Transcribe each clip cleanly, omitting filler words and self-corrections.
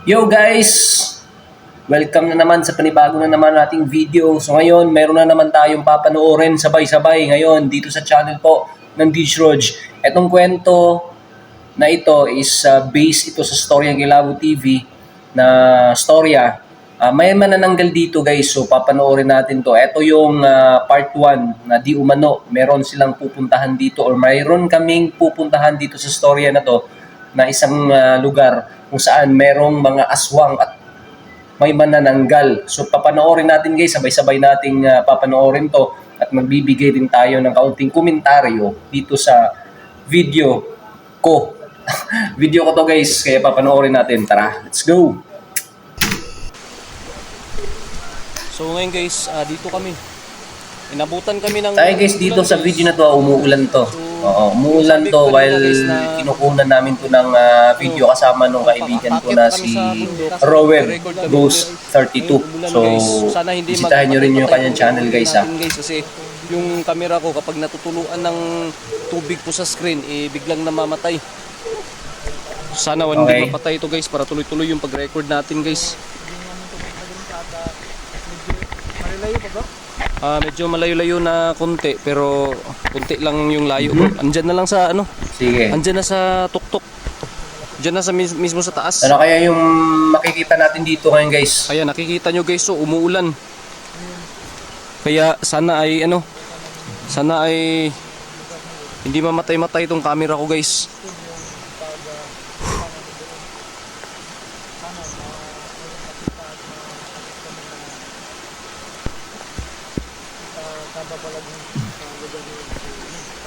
Yo guys! Welcome na naman sa panibago na naman nating video. So ngayon, meron na naman tayong papanoorin sabay-sabay ngayon dito sa channel po ng Dijroj. Etong kwento na ito is based ito sa storya ng Kilabo TV na storya. May manananggal dito guys, so papanoorin natin to. Ito yung part 1 na di umano. Meron silang pupuntahan dito or mayroon kaming pupuntahan dito sa storya na to na isang lugar kung saan merong mga aswang at may manananggal. So papanoorin natin guys, sabay-sabay nating papanoorin to at magbibigay din tayo ng kaunting komentaryo dito sa video ko. Video ko to guys, kaya papanoorin natin. Tara, let's go! So ngayon guys, dito kami. Inabutan kami ng... Tayo guys, dito sa video na to, umuulan to. Oo, umuulan to while kinukunan namin to ng video kasama nung kaibigan ko na si Rower Ghost 32. So, bisitahin nyo rin yung kanyang channel guys ha. Kasi yung camera ko kapag natutuluan ng tubig po sa screen, biglang namamatay. Sana hindi mapatay ito guys para tuloy-tuloy yung pag-record natin guys. Medyo malayo-layo na konti pero konti lang yung layo bro. Andyan na lang sa ano? Sige. Andyan na sa tuktok. Diyan na sa mismo sa taas. Ano kaya yung makikita natin dito ngayon guys? Kaya nakikita nyo guys, so umuulan. Kaya sana ay ano, sana ay hindi mamatay-matay itong camera ko guys.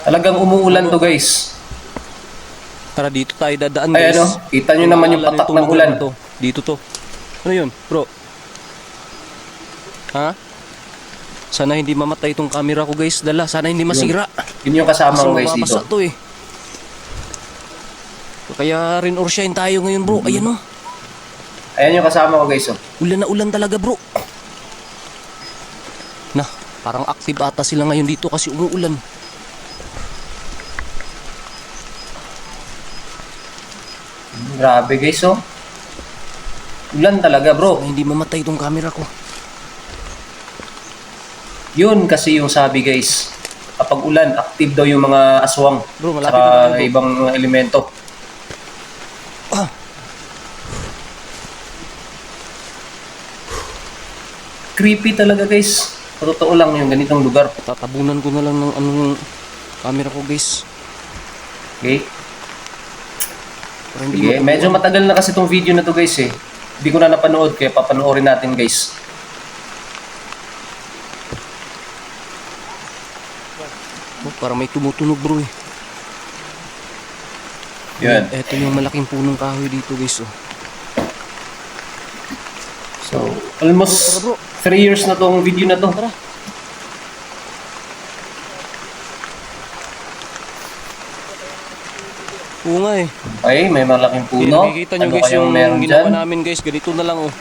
Talagang umuulan to guys. Tara dito tayo dadaan Ay guys. ano, kita nyo naman yung patak ng ulan. Dito to. Ano yun bro? Ha? Sana hindi mamatay itong camera ko guys. Dala, sana hindi masira. Yun yung kasama ko guys dito. To, eh. Kaya rin or shine tayo ngayon bro. Ayan o. Ayan yung kasama ko guys oh. Ulan na ulan talaga bro. Nah, parang active ata sila ngayon dito kasi umuulan. Grabe guys oh. Ulan talaga bro. Sana hindi mamatay itong camera ko. Yun kasi yung sabi guys. Kapag ulan, active daw yung mga aswang. Bro, malapit saka na tayo, bro. ibang elemento. Creepy talaga guys. Sa totoo lang yung ganitong lugar. Tatabunan ko na lang ng anong camera ko guys. Okay? Para hindi Sige, medyo matagal na kasi tong video na to guys eh. Hindi ko na napanood kaya papanoorin natin guys. Para may tumutunog bro eh. Yun. Ito yung malaking punong kahoy dito guys oh. So, almost 3 years na tong video na to. Tara. Oo nga eh. Okay, may malaking puno. Nakikita nyo Ano guys kayang yung meron ginawa dyan? namin guys. Ganito na lang oh.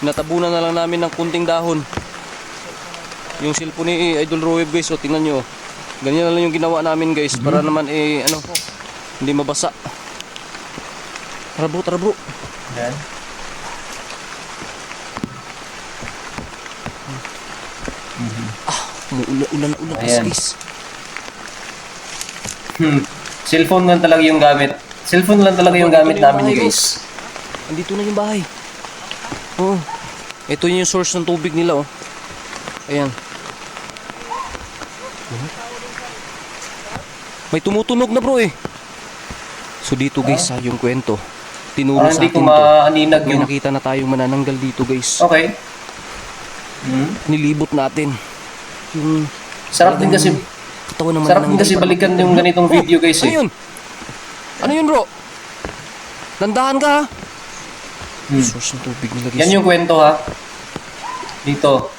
Natabunan na lang namin ng kunting dahon. Yung cellphone ni Idol Roeb guys oh. Tingnan nyo oh. Ganyan na lang yung ginawa namin guys. Para naman ano. Hindi mabasa. Tara bro. Yan. Ulan Ayan. guys. Cellphone lang talaga yung gamit. Cellphone lang talaga yung gamit namin guys. Andito na yung bahay. Oh. Ito yung source ng tubig nila oh. Ayan. May tumutunog na bro eh. So dito guys yung kwento. Tinuro sa Hindi ko atin to. maaninag May yung... nakita na tayong manananggal dito guys. Okay. Nilibot natin. Yung Sarap din kasi... katawan ng Sarap din manananggal. kasi balikan yung ganitong video guys Ano eh. yun? Ano yun bro? Dandahan ka ha? Source ng tubig nila guys. Yan yung kwento ha. Dito.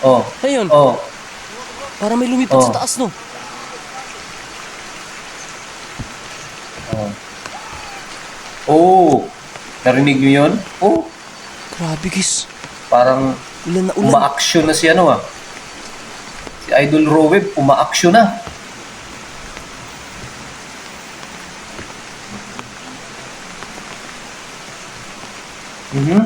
Oh. Ayun. Oh. Para may lumipad sa taas no. Oh. Narinig nyo yun? Oh. Grabe guys. Parang Ulan na ulan. uma-action na si ano ah. Si Idol Roeb, uma-action na. Mhm.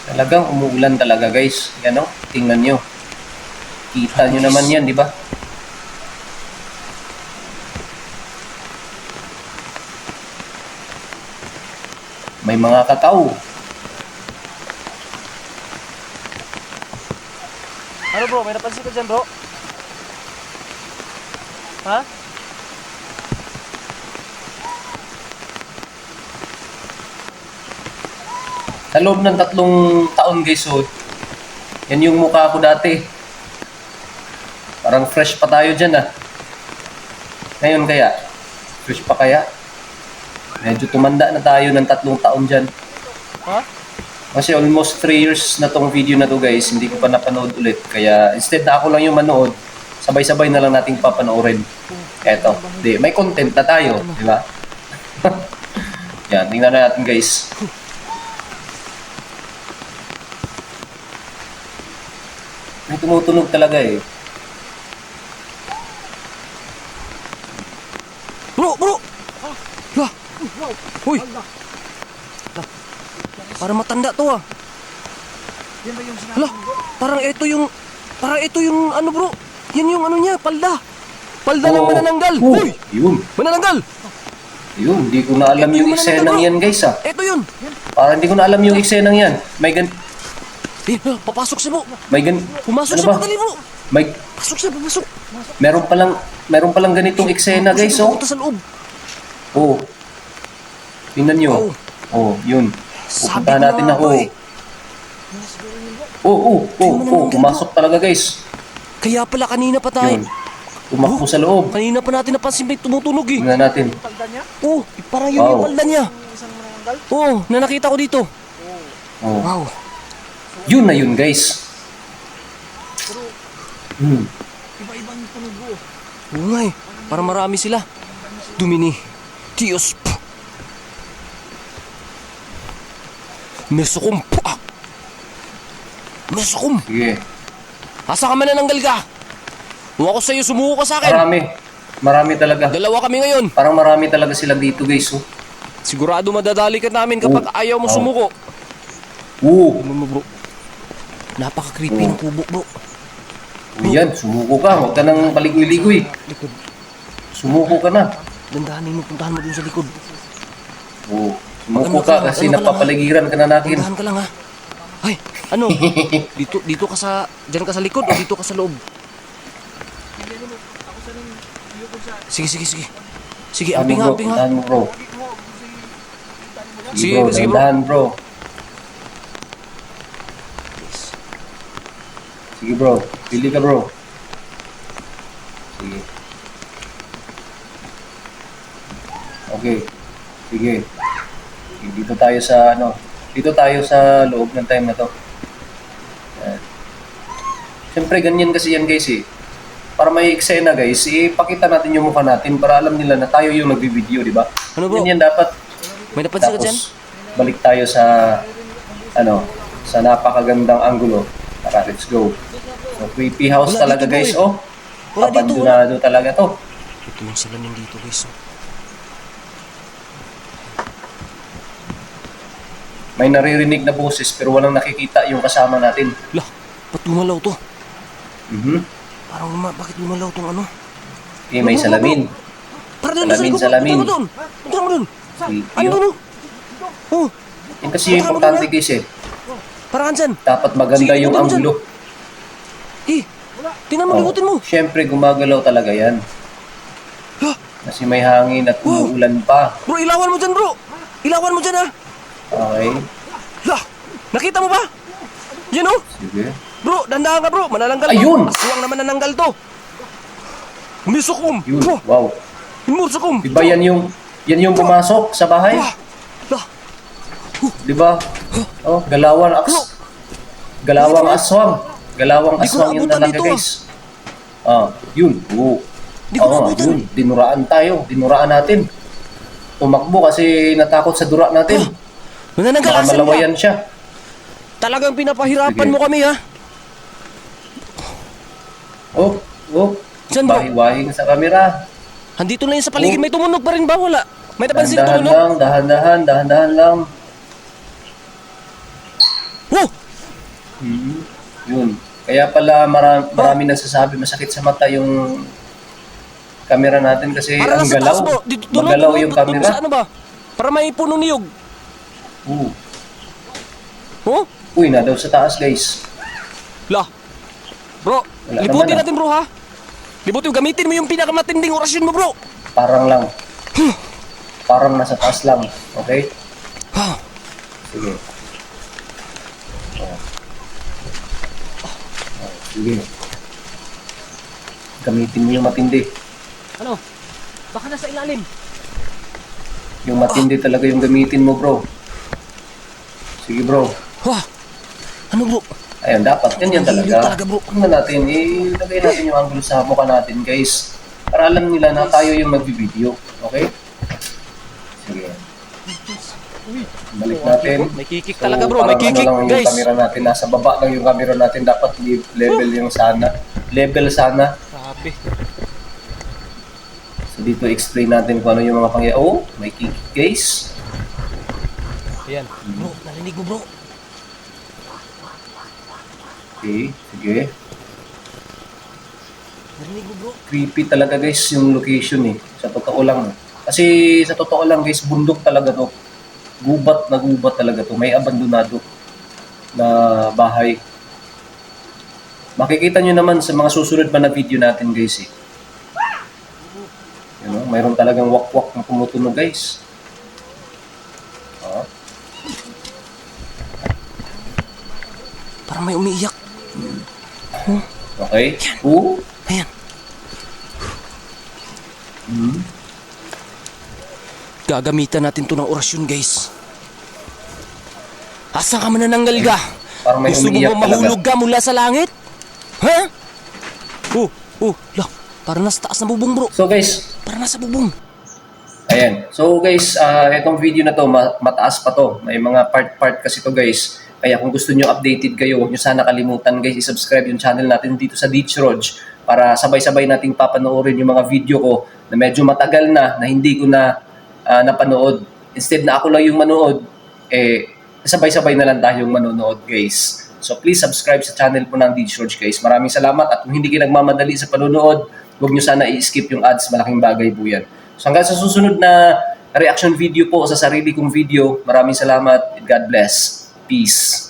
Talagang umuulan talaga guys. Yan o, tingnan nyo. Kita nyo naman yan, di ba? May mga kakao. Ano bro, may napansin ka dyan bro? Ha? Sa loob ng 3 taon guys, oh, yan yung mukha ko dati. Parang fresh pa tayo dyan ah. Ngayon kaya? Fresh pa kaya? Medyo tumanda na tayo ng 3 taon dyan. Ha? Kasi almost 3 years na tong video na to guys, hindi ko pa napanood ulit. Kaya instead na ako lang yung manood, sabay-sabay na lang nating papanoorin. Eto, may content na tayo, di ba? Yan, tingnan na natin guys. May tumutunog talaga eh. Bro! Lah! Uy! Lah! Parang matanda to ah. Lah! Parang ito yung ano bro. Yan yung ano niya, palda. Palda ng manananggal. Oh, Uy! yun. Manananggal! Yun, hindi ko na alam Ito yung yung eksenang manananggal, yan guys ah. Ito yun! Parang hindi ko na alam yung eksenang yan. Papasok siya bro. Pumasok Ano siya, ba? madali bro. May, Pasok siya, pumasok. meron palang ganitong eksena guys oh. Pupunta sa loob. Oh. Tingnan nyo. Oh, yun. Sabi Pupuntahan ko natin nga, ako. bro, eh. Pumasok talaga guys. Kaya pala kanina pa tayo. Yun. Tumakbo sa loob. Kanina pa natin napansin may tumutunog eh. Tingnan natin. Oh, parang yun Wow. yung palda niya. Oh, na nakita ko dito. Oh. Wow. Yun na yun guys. Oo nga eh. Parang marami sila. Dumini. Diyos. Mesukum. Mesukum. Sige. Asa ka manananggal ka? Kung ako sa'yo, sumuko ka sa akin. Marami talaga. Dalawa kami ngayon. Parang marami talaga sila dito guys oh. Sigurado madadali ka namin kapag ayaw mo sumuko. Oo. Ano mo bro? Napaka-creepy ng kubo bro. Yan, sumuko ka. Huwag ka nang paligoy-ligoy. Likod. Sumuko ka na. Dandahanin mo, puntahan mo dun sa likod. Oo. Sumuko ka kasi napapaligiran ka na natin. Dandahan ka lang ha. Ay, ano? dito ka sa, dyan ka sa likod o dito ka sa loob? Sige. Sige, amping ha. Dahan mo bro. Sige, Sige bro, sige, bro. dahan bro. Sige bro, pili ka bro. Sige. Okay. Sige. Dito tayo sa dito tayo sa loob ng time na to. Yan. Siyempre ganyan kasi yan guys eh. Para may eksena guys, ipakita natin yung mukha natin para alam nila na tayo yung nagbi-video, di ba? Ano bro? Yan dapat. May napansin ka dyan? Tapos balik tayo sa sa napakagandang angulo. Tara, let's go. So, creepy house Wala talaga dito, guys, bro, eh. oh. Wala dito, Abandonado talaga to. Ito yung salamin dito guys. May naririnig na boses pero walang nakikita yung kasama natin. Lah, ba't gumalaw to? Mhm. Parang bakit gumalaw tong ano? Okay, may salamin. Para doon sa likod. Salamin. Punta mo doon. Punta mo doon. Ano Yun. doon? Oh, Yan kasi yung importante guys eh. parang dyan. Dapat maganda Sige, yung likutin mo dyan. angulo. Tingnan mo, likutin mo. Siyempre gumagalaw talaga yan. Lah, Kasi may hangin at umuulan pa. bro, ilawan mo dyan bro. Ilawan mo dyan ha. Okay. Lah, nakita mo ba? Yan oh. Sige. Bro, dandahan ka bro. Manananggal Ayun! to. Aswang na manananggal to. Misukum. Yun. Bro, Wow. Mursukum. Di ba yan yung pumasok sa bahay? Lah, lah. Di ba? Oh, galawang aswang. Galawang Di ko aswang yung naabutan talaga dito, guys. Yun. Oo. Di ko naabutan. Yun. Dinuraan tayo. Dinuraan natin. Tumakbo kasi natakot sa dura natin. Manananggal, Baka asan ka? malawayan siya. Talagang pinapahirapan Sige. mo kami ha. Oh. Saan ba? Wahi-wahing sa kamera. Andito na yun sa paligid. Oh. May tumunog pa rin ba? Wala. May napansin na Dahan-dahan tumunog? lang, dahan-dahan lang. Yun. Kaya pala marami nagsasabi masakit sa mata yung camera natin kasi Para ang nasa taas, galaw. bro. Magalaw yung camera. Sa ano ba? Para may puno niyog. Oo. Oh? Uy, na daw sa taas, guys. Lah. Bro, Wala libutin naman, natin, bro, ha? Libutin mo, gamitin mo yung pinakamatinding orasyon mo, bro. Parang lang. Parang nasa taas lang. Okay? Ah. Sige. Sige. Gamitin mo yung matindi. Ano? Baka nasa ilalim. Yung matindi talaga yung gamitin mo, bro. Sige, bro. Wah. Ano, bro? Ayun, dapat. Ganyan Ang hilo talaga. talaga, bro. Tingnan natin, ilagay natin yung angulo sa mukha natin, guys. Para alam nila na tayo yung magbibideo. Okay? Sige. Balik natin. May kikik talaga, bro. May parang kikik, ano lang guys. yung camera natin. Nasa baba lang yung camera natin. Dapat level yung sana. Level sana. Sabi. So dito explain natin kung ano yung mga pangyayari. Oh, may kikik, guys. Ayan. Bro, narinig mo, bro. Okay, sige. Narinig mo, bro. Creepy talaga, guys, yung location eh. Sa totoo lang. Kasi sa totoo lang, guys, bundok talaga to. Gubat na gubat talaga to. May abandonado na bahay. Makikita nyo naman sa mga susunod pa na video natin, guys eh. You know, mayroon talagang wakwak na tumutunog, guys. Ah, Parang may umiiyak. okay. Oo. Ayan. Gagamitan natin to ng orasyon, guys. Asa ka manananggal ka? Parang may Gusto mo umiiyak ba talaga. mahulog ka mula sa langit? Ha? Lah. Para nasa taas na bubong, bro. So, guys, Para nasa bubong. ayan. So guys, itong video na to, mataas pa to. May mga part-part kasi to, guys. Kaya kung gusto nyo updated kayo, huwag nyo sana kalimutan, guys, i-subscribe yung channel natin dito sa Ditch Roj para sabay-sabay nating papanoorin yung mga video ko na medyo matagal na hindi ko na napanood. Instead na ako lang yung manood, sabay-sabay na lang tayong manonood, guys. So please subscribe sa channel po ng Ditch Roj, guys. Maraming salamat at kung hindi kayo nagmamadali sa panonood, huwag nyo sana i-skip yung ads. Malaking bagay po yan. So hanggang sa susunod na reaction video po sa sarili kong video. Maraming salamat. God bless. Peace.